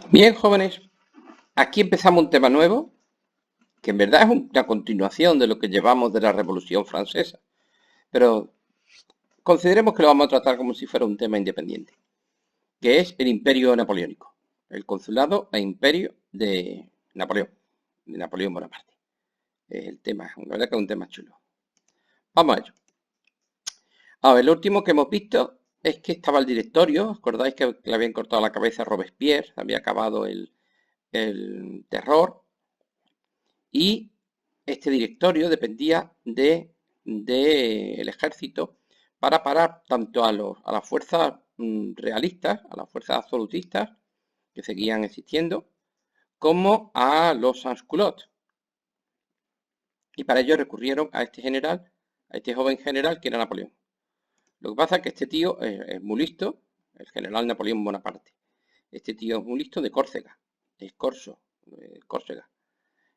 Bien, jóvenes, aquí empezamos un tema nuevo, que en verdad es una continuación de lo que llevamos de la Revolución Francesa, pero consideremos que lo vamos a tratar como si fuera un tema independiente, que es el Imperio Napoleónico, el consulado e imperio de Napoleón Bonaparte. Es el tema, la verdad que es un tema chulo. Vamos a ello. Ahora, el último que hemos visto es que estaba el directorio, ¿os acordáis que le habían cortado la cabeza a Robespierre? Había acabado el terror. Y este directorio dependía del ejército para parar tanto a las fuerzas realistas, a las fuerzas absolutistas que seguían existiendo, como a los sans-culottes. Y para ello recurrieron a este general, a este joven general que era Napoleón. Lo que pasa es que este tío es muy listo, el general Napoleón Bonaparte. Este tío es muy listo de Córcega, es corso, Córcega.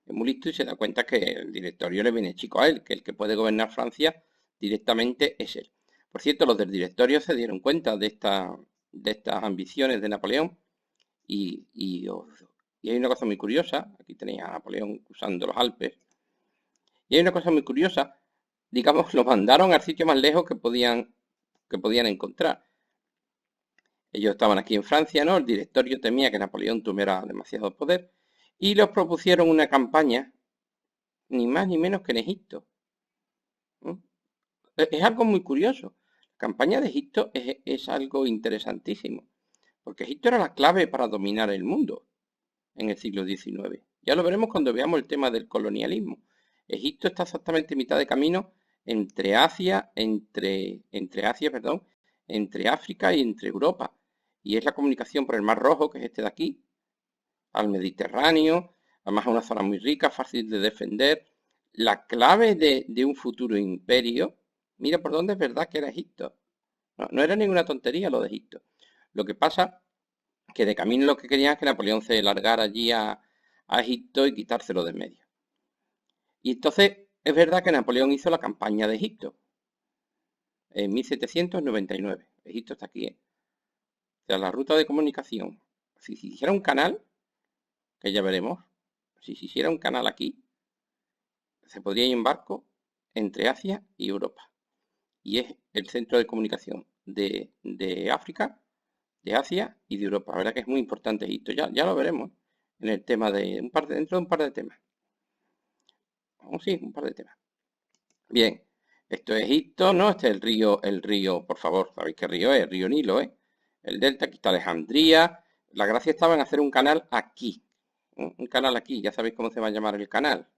Es muy listo y se da cuenta que el directorio le viene chico a él, que el que puede gobernar Francia directamente es él. Por cierto, los del directorio se dieron cuenta de estas ambiciones de Napoleón y hay una cosa muy curiosa, aquí tenéis a Napoleón cruzando los Alpes, y hay una cosa muy curiosa, digamos, lo mandaron al sitio más lejos que podían encontrar. Ellos estaban aquí en Francia, ¿no? El directorio temía que Napoleón tuviera demasiado poder y les propusieron una campaña, ni más ni menos que en Egipto. ¿Mm? Es algo muy curioso. La campaña de Egipto es algo interesantísimo, porque Egipto era la clave para dominar el mundo en el siglo XIX. Ya lo veremos cuando veamos el tema del colonialismo. Egipto está exactamente en mitad de camino entre Asia, perdón, entre África y entre Europa. Y es la comunicación por el Mar Rojo, que es este de aquí, al Mediterráneo, además es una zona muy rica, fácil de defender. La clave de un futuro imperio, mira por dónde es verdad que era Egipto. No, no era ninguna tontería lo de Egipto. Lo que pasa que de camino lo que querían es que Napoleón se largara allí a Egipto y quitárselo de en medio. Y entonces es verdad que Napoleón hizo la campaña de Egipto en 1799. Egipto está aquí, ¿eh? O sea, la ruta de comunicación. Si se hiciera un canal, que ya veremos, si se hiciera un canal aquí, se podría ir en barco entre Asia y Europa. Y es el centro de comunicación de África, de Asia y de Europa. La verdad que es muy importante Egipto. Ya lo veremos en el tema dentro de un par de temas. Vamos, sí, un par de temas. Bien, esto es Egipto, ¿no? Este es el río, por favor, ¿sabéis qué río es? El río Nilo, ¿eh? El delta, aquí está Alejandría. La gracia estaba en hacer un canal aquí. ¿No? Un canal aquí, ya sabéis cómo se va a llamar el canal,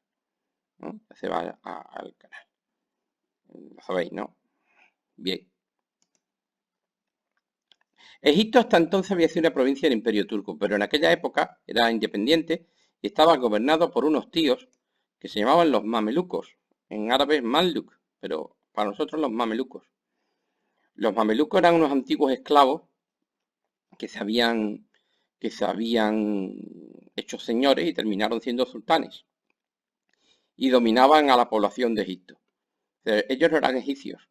¿no? Se va al canal. Lo sabéis, ¿no? Bien. Egipto hasta entonces había sido una provincia del Imperio Turco, pero en aquella época era independiente y estaba gobernado por unos tíos que se llamaban los mamelucos, en árabe Mamluk, pero para nosotros los mamelucos. Los mamelucos eran unos antiguos esclavos que se habían, que se habían hecho señores y terminaron siendo sultanes y dominaban a la población de Egipto. Ellos no eran egipcios,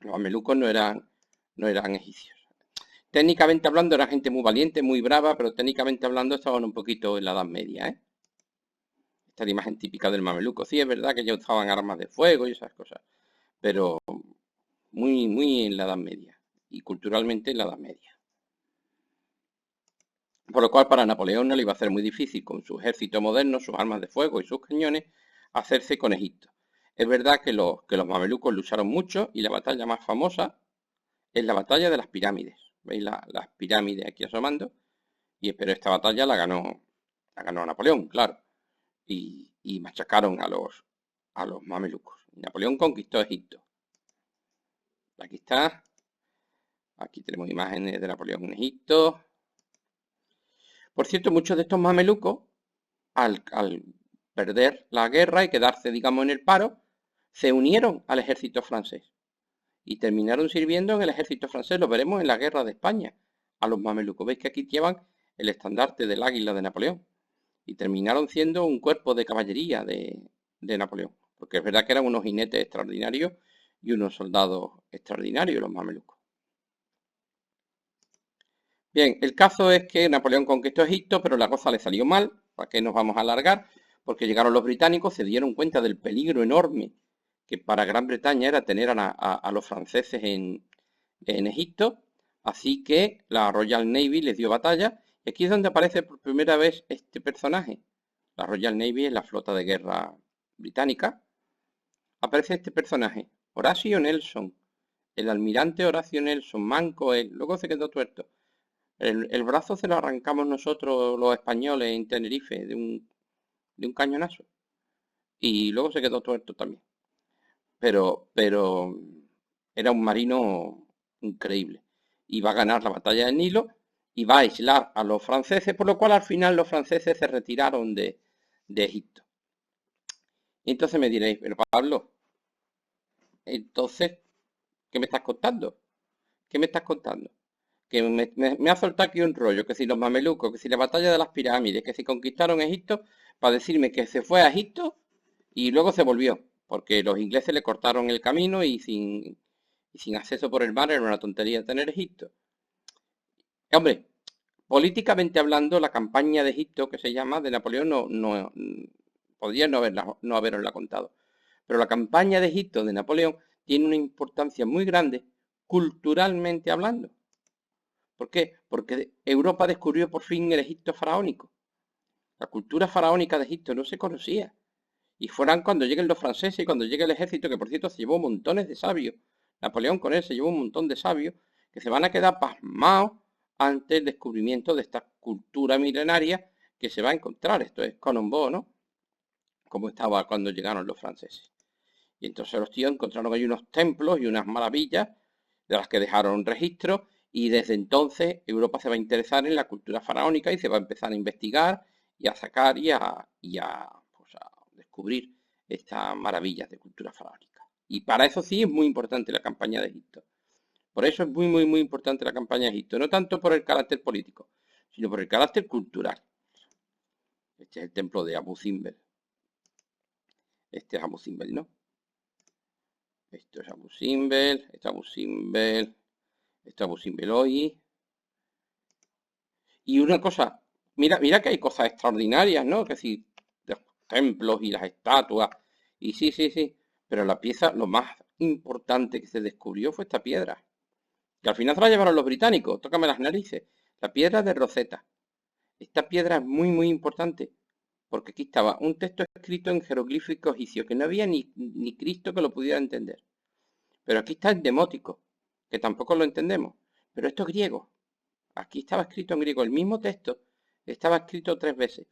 los mamelucos no eran egipcios. Técnicamente hablando, era gente muy valiente, muy brava, pero técnicamente hablando estaban un poquito en la Edad Media, ¿eh? Esta es la imagen típica del mameluco. Sí, es verdad que ellos usaban armas de fuego y esas cosas, pero muy, muy en la Edad Media y culturalmente en la Edad Media. Por lo cual para Napoleón no le iba a ser muy difícil con su ejército moderno, sus armas de fuego y sus cañones, hacerse con Egipto. Es verdad que los mamelucos lucharon mucho y la batalla más famosa es la batalla de las pirámides. ¿Veis las pirámides aquí asomando? Pero esta batalla la ganó Napoleón, claro. Y machacaron a los mamelucos. Napoleón conquistó Egipto. Aquí está. Aquí tenemos imágenes de Napoleón en Egipto. Por cierto, muchos de estos mamelucos, al perder la guerra y quedarse, digamos, en el paro, se unieron al ejército francés y terminaron sirviendo en el ejército francés. Lo veremos en la guerra de España, a los mamelucos. Veis que aquí llevan el estandarte del águila de Napoleón y terminaron siendo un cuerpo de caballería de Napoleón, porque es verdad que eran unos jinetes extraordinarios y unos soldados extraordinarios los mamelucos. Bien, el caso es que Napoleón conquistó Egipto, pero la cosa le salió mal. ¿Para qué nos vamos a alargar? Porque llegaron los británicos, se dieron cuenta del peligro enorme que para Gran Bretaña era tener a los franceses en Egipto. Así que la Royal Navy les dio batalla. Y aquí es donde aparece por primera vez este personaje. La Royal Navy es la flota de guerra británica. Aparece este personaje, Horatio Nelson, el almirante Horatio Nelson, manco él, luego se quedó tuerto. El brazo se lo arrancamos nosotros los españoles en Tenerife de un cañonazo. Y luego se quedó tuerto también. Pero era un marino increíble. Y va a ganar la batalla del Nilo y va a aislar a los franceses, por lo cual al final los franceses se retiraron de Egipto. Y entonces me diréis, pero Pablo, entonces, ¿qué me estás contando? ¿Qué me estás contando? Que me ha soltado aquí un rollo, que si los mamelucos, que si la batalla de las pirámides, que si conquistaron Egipto, para decirme que se fue a Egipto y luego se volvió, porque los ingleses le cortaron el camino y sin acceso por el mar era una tontería tener Egipto. Hombre, políticamente hablando, la campaña de Egipto, que se llama, de Napoleón, podría no haberosla contado. Pero la campaña de Egipto de Napoleón tiene una importancia muy grande culturalmente hablando. ¿Por qué? Porque Europa descubrió por fin el Egipto faraónico. La cultura faraónica de Egipto no se conocía. Y fueran cuando lleguen los franceses y cuando llegue el ejército, que por cierto se llevó montones de sabios. Napoleón con él se llevó un montón de sabios que se van a quedar pasmados ante el descubrimiento de esta cultura milenaria que se va a encontrar. Esto es Colombo, ¿no? Como estaba cuando llegaron los franceses. Y entonces los tíos encontraron ahí unos templos y unas maravillas de las que dejaron registro y desde entonces Europa se va a interesar en la cultura faraónica y se va a empezar a investigar y a sacar pues a descubrir estas maravillas de cultura faraónica. Y para eso sí es muy importante la campaña de Egipto. Por eso es muy, muy, muy importante la campaña de Egipto. No tanto por el carácter político, sino por el carácter cultural. Este es el templo de Abu Simbel. Este es Abu Simbel, ¿no? Esto es Abu Simbel, esto es Abu Simbel, esto es Abu Simbel hoy. Y una cosa, mira que hay cosas extraordinarias, ¿no? Que si los templos y las estatuas. Y sí, sí, sí. Pero la pieza, lo más importante que se descubrió fue esta piedra. Que al final se la llevaron los británicos, tócame las narices. La piedra de Rosetta. Esta piedra es muy, muy importante. Porque aquí estaba un texto escrito en jeroglífico egipcio, que no había ni Cristo que lo pudiera entender. Pero aquí está el demótico, que tampoco lo entendemos. Pero esto es griego. Aquí estaba escrito en griego. El mismo texto estaba escrito 3 veces.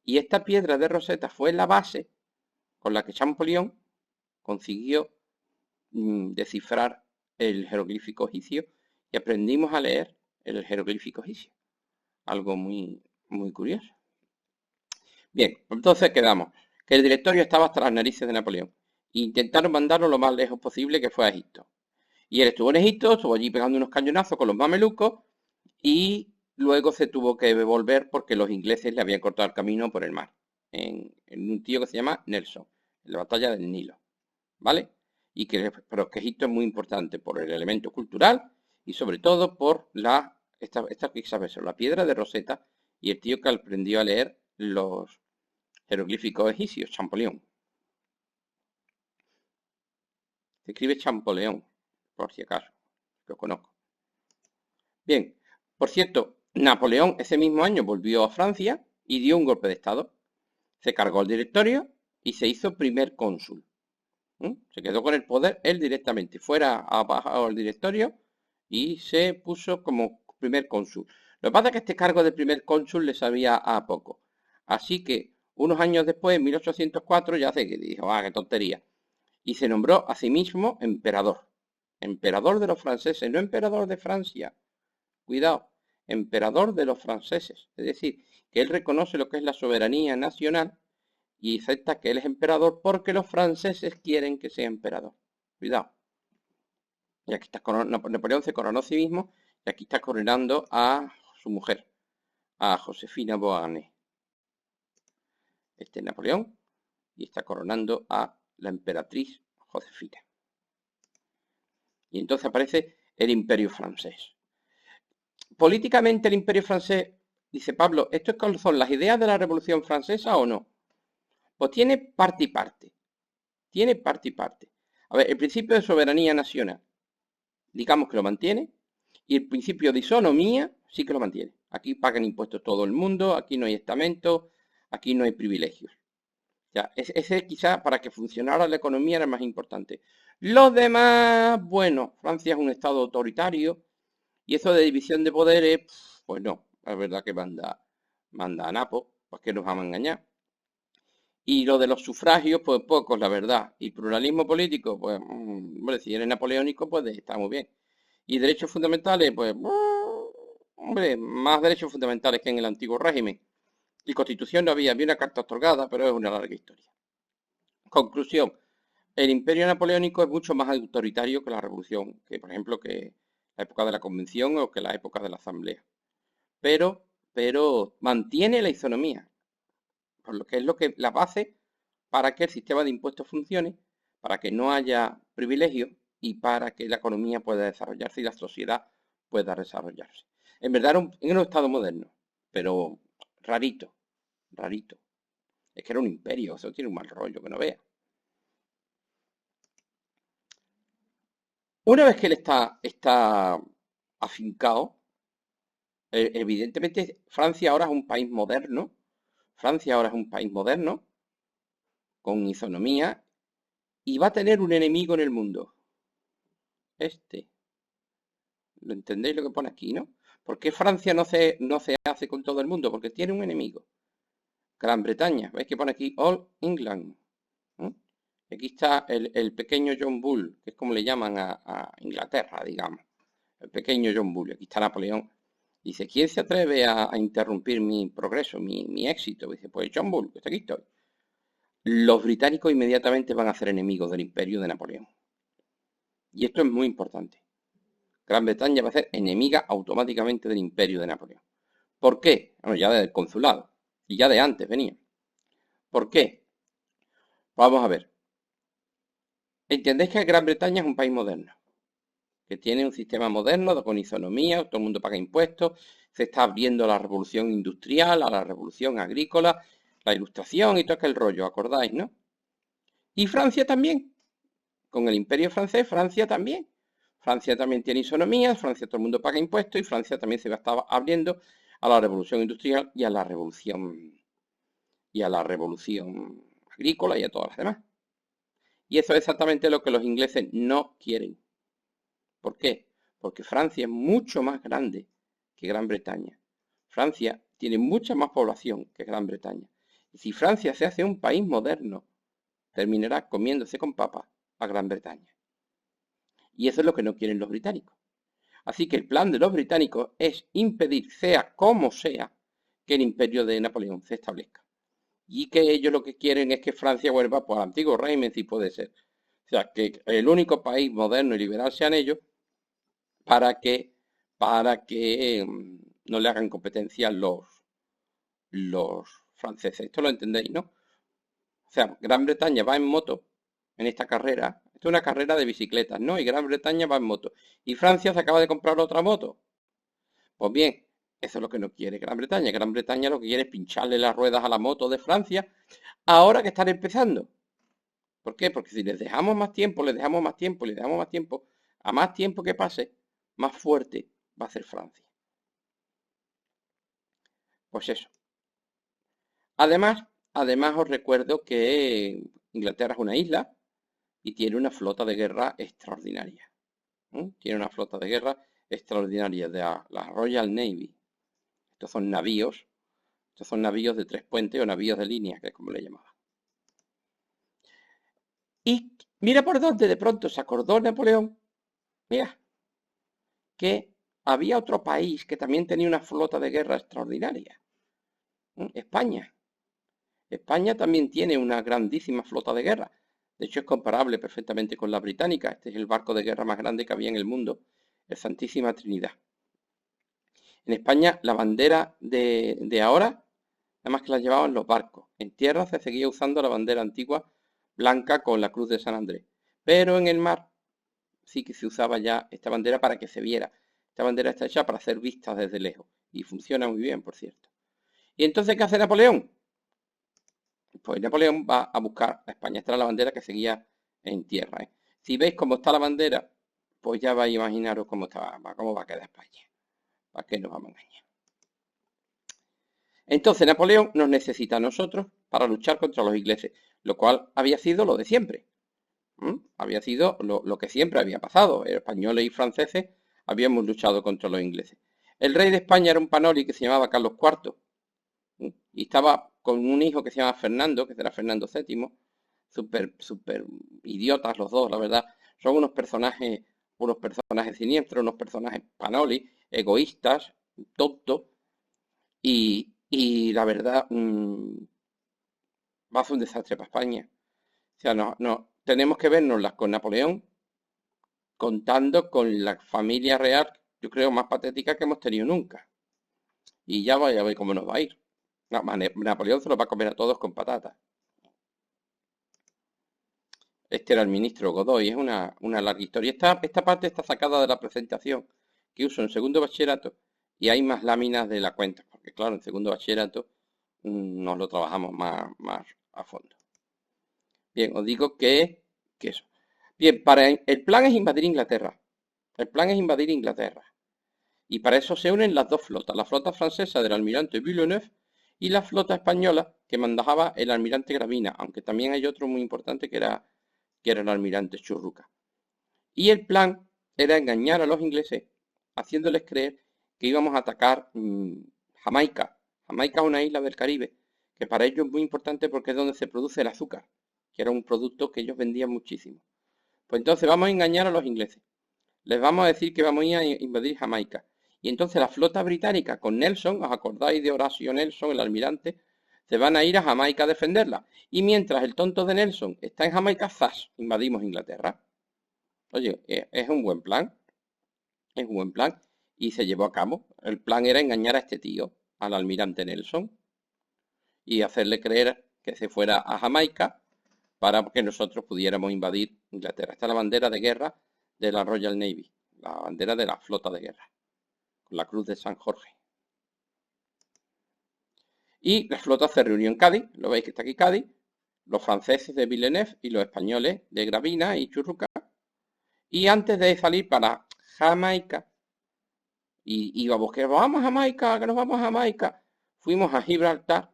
Y esta piedra de Rosetta fue la base con la que Champollion consiguió descifrar el jeroglífico egipcio y aprendimos a leer el jeroglífico egipcio. Algo muy, muy curioso. Bien, entonces quedamos que el directorio estaba hasta las narices de Napoleón. Intentaron mandarlo lo más lejos posible, que fue a Egipto. Y él estuvo en Egipto, estuvo allí pegando unos cañonazos con los mamelucos y luego se tuvo que devolver porque los ingleses le habían cortado el camino por el mar. En un tío que se llama Nelson, en la batalla del Nilo. ¿Vale? Pero que Egipto es muy importante por el elemento cultural y sobre todo por la piedra de Rosetta y el tío que aprendió a leer los jeroglíficos egipcios, Champollion. Se escribe Champollion, por si acaso, lo conozco. Bien, por cierto, Napoleón ese mismo año volvió a Francia y dio un golpe de estado. Se cargó el directorio y se hizo primer cónsul. Se quedó con el poder él directamente. Fuera abajo el directorio y se puso como primer cónsul. Lo que pasa es que este cargo de primer cónsul le sabía a poco. Así que unos años después, en 1804, ya sé que dijo, qué tontería. Y se nombró a sí mismo emperador. Emperador de los franceses, no emperador de Francia. Cuidado, emperador de los franceses. Es decir, que él reconoce lo que es la soberanía nacional y acepta que él es emperador porque los franceses quieren que sea emperador. Cuidado. Y aquí está Napoleón se coronó a sí mismo y aquí está coronando a su mujer, a Josefina Beauharnais. Este es Napoleón y está coronando a la emperatriz Josefina. Y entonces aparece el imperio francés. políticamente el Imperio francés, dice Pablo, ¿esto son las ideas de la Revolución Francesa o no? Pues tiene parte y parte. Tiene parte y parte. A ver, el principio de soberanía nacional, digamos que lo mantiene, y el principio de isonomía sí que lo mantiene. Aquí pagan impuestos todo el mundo, aquí no hay estamento, aquí no hay privilegios. Ya, ese quizá para que funcionara la economía era más importante. Los demás, bueno, Francia es un estado autoritario y eso de división de poderes, pues no, la verdad que manda a Napo, pues que nos vamos a engañar. Y lo de los sufragios, pues pocos, la verdad. Y pluralismo político, pues, hombre, si eres napoleónico, pues está muy bien. Y derechos fundamentales, pues, hombre, más derechos fundamentales que en el antiguo régimen. Y constitución no había una carta otorgada, pero es una larga historia. Conclusión, el imperio napoleónico es mucho más autoritario que la revolución, que por ejemplo que la época de la convención o que la época de la asamblea. Pero mantiene la isonomía, por lo que es la base para que el sistema de impuestos funcione, para que no haya privilegios y para que la economía pueda desarrollarse y la sociedad pueda desarrollarse. En verdad era un estado moderno, pero rarito, rarito. Es que era un imperio, eso tiene un mal rollo, que no vea. Una vez que él está afincado, evidentemente Francia ahora es un país moderno, Francia ahora es un país moderno, con isonomía, y va a tener un enemigo en el mundo. Este. ¿Lo entendéis lo que pone aquí, no? ¿Por qué Francia no se hace con todo el mundo? Porque tiene un enemigo. Gran Bretaña. ¿Veis que pone aquí All England? ¿Eh? Aquí está el pequeño John Bull, que es como le llaman a Inglaterra, digamos. El pequeño John Bull. Aquí está Napoleón. Dice, ¿quién se atreve a interrumpir mi progreso, mi éxito? Dice, pues John Bull, que está aquí estoy. Los británicos inmediatamente van a ser enemigos del imperio de Napoleón. Y esto es muy importante. Gran Bretaña va a ser enemiga automáticamente del imperio de Napoleón. ¿Por qué? Bueno, ya del consulado. Y ya de antes venía. ¿Por qué? Vamos a ver. ¿Entendéis que Gran Bretaña es un país moderno? Que tiene un sistema moderno con isonomía, todo el mundo paga impuestos, se está abriendo a la revolución industrial, a la revolución agrícola, la ilustración y todo aquel rollo, ¿acordáis, no? Y Francia también. Con el imperio francés, Francia también. Francia también tiene isonomía, Francia todo el mundo paga impuestos y Francia también se va a estar abriendo a la revolución industrial y a la revolución agrícola y a todas las demás. Y eso es exactamente lo que los ingleses no quieren. ¿Por qué? Porque Francia es mucho más grande que Gran Bretaña. Francia tiene mucha más población que Gran Bretaña. Y si Francia se hace un país moderno, terminará comiéndose con papas a Gran Bretaña. Y eso es lo que no quieren los británicos. Así que el plan de los británicos es impedir, sea como sea, que el imperio de Napoleón se establezca. Y que ellos lo que quieren es que Francia vuelva pues, al antiguo régimen, si puede ser. O sea, que el único país moderno y liberal sean ellos para que no le hagan competencia los franceses. Esto lo entendéis, ¿no? O sea, Gran Bretaña va en moto en esta carrera. Esto es una carrera de bicicletas, ¿no? Y Gran Bretaña va en moto. Y Francia se acaba de comprar otra moto. Pues bien, eso es lo que no quiere Gran Bretaña. Gran Bretaña lo que quiere es pincharle las ruedas a la moto de Francia ahora que están empezando. ¿Por qué? Porque si les dejamos más tiempo, les dejamos más tiempo, les dejamos más tiempo, a más tiempo que pase, más fuerte va a ser Francia. Pues eso. Además os recuerdo que Inglaterra es una isla y tiene una flota de guerra extraordinaria. Tiene una flota de guerra extraordinaria de la Royal Navy. Estos son navíos de 3 puentes o navíos de línea, que es como le llamaban. Y mira por dónde de pronto se acordó Napoleón. Mira, que había otro país que también tenía una flota de guerra extraordinaria. España. España también tiene una grandísima flota de guerra. De hecho, es comparable perfectamente con la británica. Este es el barco de guerra más grande que había en el mundo, el Santísima Trinidad. En España, la bandera de ahora, nada más que la llevaban los barcos. En tierra se seguía usando la bandera antigua blanca con la cruz de San Andrés. Pero en el mar sí que se usaba ya esta bandera para que se viera Esta bandera está hecha para hacer vistas desde lejos y funciona muy bien, por cierto. ¿Y entonces qué hace Napoleón? Pues Napoleón va a buscar a España. Esta era la bandera que seguía en tierra, ¿eh? Si veis cómo está la bandera, pues ya vais a imaginaros cómo va a quedar España. ¿Para qué nos vamos a engañar? Entonces Napoleón nos necesita a nosotros para luchar contra los ingleses, lo cual había sido lo de siempre. Había sido lo que siempre había pasado. Españoles y franceses habíamos luchado contra los ingleses. El rey de España era un panoli que se llamaba Carlos IV. Y estaba con un hijo que se llama Fernando, que era Fernando VII. Súper idiotas los dos, la verdad. Son unos personajes siniestros, unos personajes panoli, egoístas, tontos. Y la verdad, va a ser un desastre para España. O sea, no, tenemos que vernoslas con Napoleón, contando con la familia real, yo creo, más patética que hemos tenido nunca. Y ya vaya a ver cómo nos va a ir. No, Napoleón se los va a comer a todos con patatas. Este era el ministro Godoy, es una larga historia. Esta parte está sacada de la presentación que uso en segundo bachillerato y hay más láminas de la cuenta, porque claro, en segundo bachillerato nos lo trabajamos más a fondo. Bien, os digo que eso. Bien, el plan es invadir Inglaterra. El plan es invadir Inglaterra. Y para eso se unen las dos flotas, la flota francesa del almirante Villeneuve y la flota española que mandaba el almirante Gravina, aunque también hay otro muy importante que era el almirante Churruca. Y el plan era engañar a los ingleses, haciéndoles creer que íbamos a atacar Jamaica. Jamaica es una isla del Caribe, que para ellos es muy importante porque es donde se produce el azúcar, que era un producto que ellos vendían muchísimo. Pues entonces vamos a engañar a los ingleses. Les vamos a decir que vamos a ir a invadir Jamaica. Y entonces la flota británica con Nelson, ¿os acordáis de Horatio Nelson, el almirante? Se van a ir a Jamaica a defenderla. Y mientras el tonto de Nelson está en Jamaica, ¡zas!, invadimos Inglaterra. Oye, es un buen plan. Es un buen plan. Y se llevó a cabo. El plan era engañar a este tío, al almirante Nelson, y hacerle creer que se fuera a Jamaica para que nosotros pudiéramos invadir Inglaterra. Esta es la bandera de guerra de la Royal Navy, la bandera de la flota de guerra, con la cruz de San Jorge. Y la flota se reunió en Cádiz, lo veis que está aquí Cádiz, los franceses de Villeneuve y los españoles de Gravina y Churruca. Y antes de salir para Jamaica, y íbamos, que vamos a Jamaica, que nos vamos a Jamaica, fuimos a Gibraltar,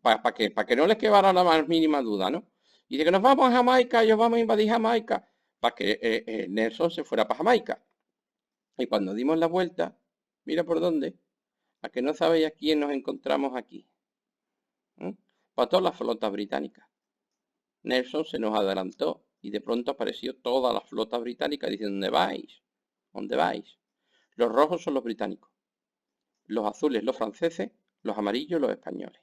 para que no les quedara la más mínima duda, ¿no? Y de que nos vamos a Jamaica, ellos vamos a invadir Jamaica, para que Nelson se fuera para Jamaica. Y cuando dimos la vuelta, mira por dónde, a que no sabéis a quién nos encontramos aquí. Para toda la flota británica. Nelson se nos adelantó y de pronto apareció toda la flota británica diciendo, ¿dónde vais? ¿Dónde vais? Los rojos son los británicos, los azules los franceses, los amarillos los españoles.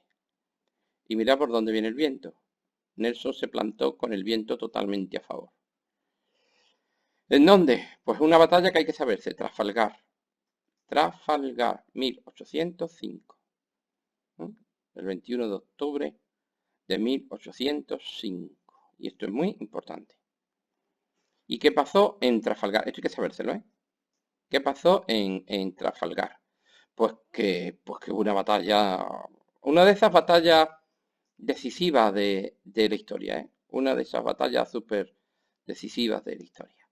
Y mirad por dónde viene el viento. Nelson se plantó con el viento totalmente a favor. ¿En dónde? Pues una batalla que hay que saberse, Trafalgar. Trafalgar, 1805. El 21 de octubre de 1805. Y esto es muy importante. ¿Y qué pasó en Trafalgar? Esto hay que sabérselo, ¿eh? ¿Qué pasó en Trafalgar? Pues que hubo una batalla, una de esas batallas decisivas de la historia, ¿eh? Una de esas batallas súper decisivas de la historia.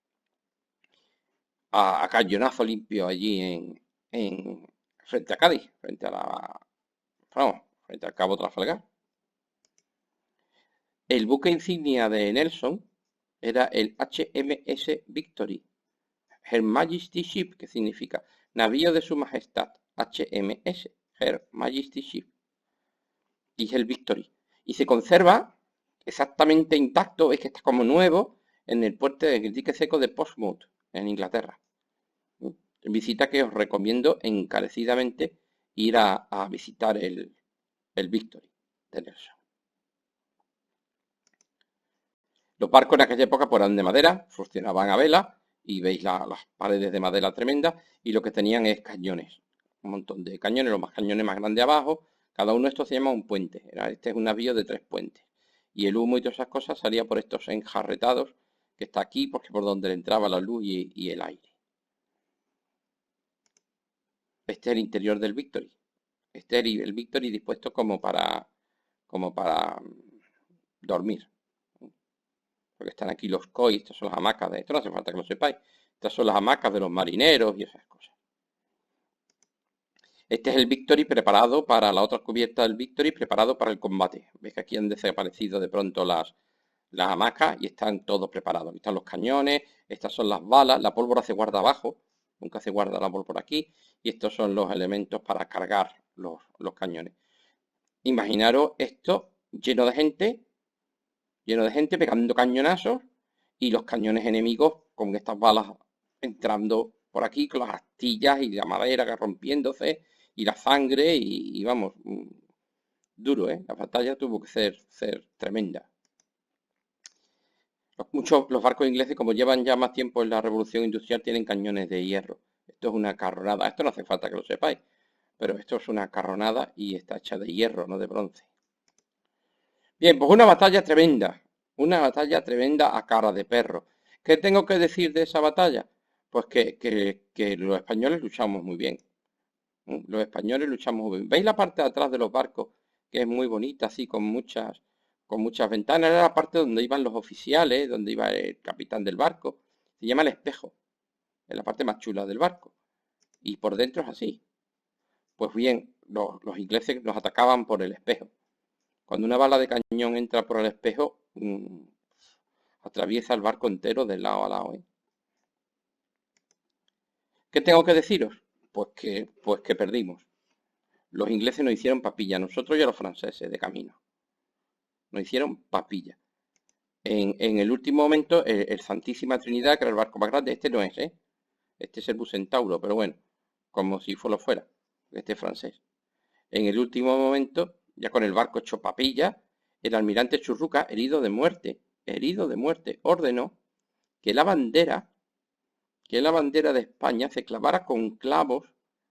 A cañonazo limpio allí frente a Cádiz, frente al Cabo Trafalgar. El buque insignia de Nelson era el HMS Victory, Her Majesty Ship, que significa navío de su majestad, HMS, Her Majesty Ship, y es el Victory. Y se conserva exactamente intacto, es que está como nuevo, en el puerto del dique seco de Portsmouth, en Inglaterra. Visita que os recomiendo encarecidamente ir a visitar el Victory de Nelson. Los barcos en aquella época eran de madera, funcionaban a vela, y veis las paredes de madera tremendas, y lo que tenían es cañones, un montón de cañones, los más cañones más grandes abajo, cada uno de estos se llama un puente, este es un navío de 3 puentes, y el humo y todas esas cosas salía por estos enjarretados, que está aquí, porque por donde le entraba la luz y el aire. Este es el interior del Victory. Este es el Victory dispuesto como para dormir. Porque están aquí los COI, estas son las hamacas esto no hace falta que lo sepáis. Estas son las hamacas de los marineros y esas cosas. Este es el Victory preparado para la otra cubierta del Victory, preparado para el combate. Ves que aquí han desaparecido de pronto las hamacas y están todos preparados. Aquí están los cañones, estas son las balas, la pólvora se guarda abajo, nunca se guarda la pólvora aquí, y estos son los elementos para cargar los cañones. Imaginaros esto lleno de gente pegando cañonazos y los cañones enemigos con estas balas entrando por aquí, con las astillas y la madera rompiéndose y la sangre y vamos, duro, ¿eh? La batalla tuvo que ser tremenda. Los barcos ingleses, como llevan ya más tiempo en la revolución industrial, tienen cañones de hierro. Esto es una carronada. Esto no hace falta que lo sepáis, pero esto es una carronada y está hecha de hierro, no de bronce. Bien, pues una batalla tremenda. Una batalla tremenda a cara de perro. ¿Qué tengo que decir de esa batalla? Pues que los españoles luchamos muy bien. Los españoles luchamos muy bien. ¿Veis la parte de atrás de los barcos? Que es muy bonita, así, con muchas ventanas. Era la parte donde iban los oficiales, donde iba el capitán del barco. Se llama el espejo. Es la parte más chula del barco. Y por dentro es así. Pues bien, los ingleses nos atacaban por el espejo. Cuando una bala de cañón entra por el espejo, atraviesa el barco entero de lado a lado, ¿eh? ¿Qué tengo que deciros? Pues que perdimos. Los ingleses nos hicieron papilla, nosotros y a los franceses de camino. Nos hicieron papilla. En el último momento, el Santísima Trinidad, que era el barco más grande, este no es, ¿eh? Este es el Bucentauro, pero bueno, como si lo fuera, este es francés. En el último momento, ya con el barco hecho papilla, el almirante Churruca, herido de muerte, ordenó que la bandera de España se clavara con clavos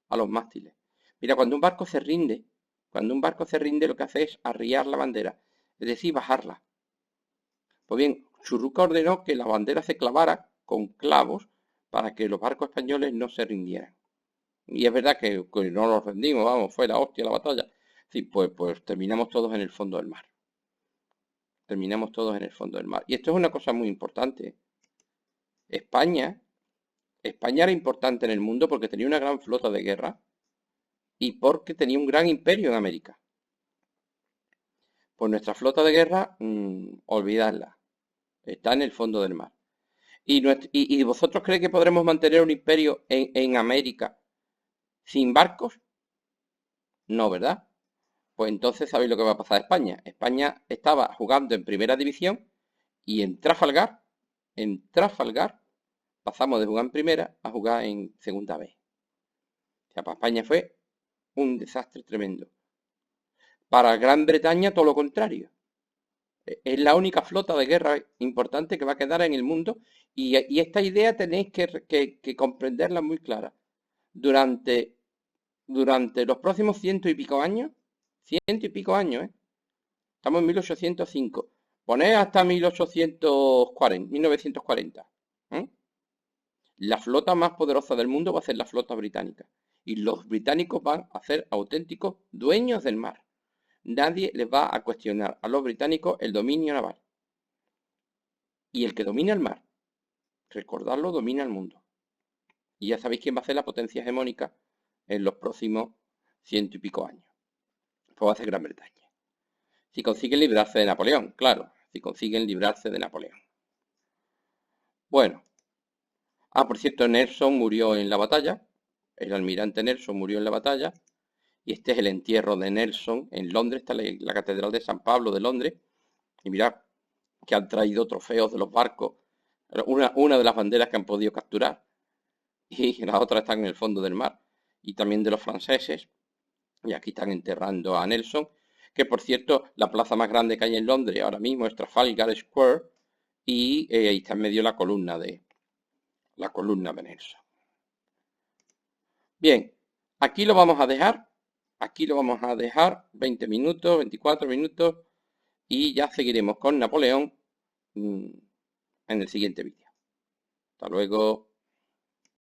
a los mástiles. Mira, cuando un barco se rinde, lo que hace es arriar la bandera, es decir, bajarla. Pues bien, Churruca ordenó que la bandera se clavara con clavos para que los barcos españoles no se rindieran. Y es verdad que no nos rendimos, vamos, fue la hostia la batalla. Sí, pues terminamos todos en el fondo del mar. Terminamos todos en el fondo del mar. Y esto es una cosa muy importante. España era importante en el mundo porque tenía una gran flota de guerra y porque tenía un gran imperio en América. Pues nuestra flota de guerra, olvidadla. Está en el fondo del mar. ¿Y vosotros creéis que podremos mantener un imperio en América sin barcos? No, ¿verdad? Pues entonces sabéis lo que va a pasar a España. España estaba jugando en primera división y en Trafalgar, pasamos de jugar en primera a jugar en segunda B. O sea, para España fue un desastre tremendo. Para Gran Bretaña todo lo contrario. Es la única flota de guerra importante que va a quedar en el mundo y esta idea tenéis que comprenderla muy clara. Durante los próximos ciento y pico años, ¿eh? Estamos en 1805. Poned hasta 1940. ¿Eh? La flota más poderosa del mundo va a ser la flota británica. Y los británicos van a ser auténticos dueños del mar. Nadie les va a cuestionar a los británicos el dominio naval. Y el que domina el mar, recordadlo, domina el mundo. Y ya sabéis quién va a ser la potencia hegemónica en los próximos ciento y pico años. Pues va a ser Gran Bretaña. Si consiguen librarse de Napoleón, claro. Si consiguen librarse de Napoleón. Bueno. Por cierto, Nelson murió en la batalla. El almirante Nelson murió en la batalla. Y este es el entierro de Nelson en Londres. Está la Catedral de San Pablo de Londres. Y mirad que han traído trofeos de los barcos. Una de las banderas que han podido capturar. Y las otras están en el fondo del mar. Y también de los franceses. Y aquí están enterrando a Nelson. Que por cierto, la plaza más grande que hay en Londres ahora mismo es Trafalgar Square. Y ahí está en medio la columna de Nelson. Bien, aquí lo vamos a dejar. Aquí lo vamos a dejar 20 minutos, 24 minutos. Y ya seguiremos con Napoleón en el siguiente vídeo. Hasta luego.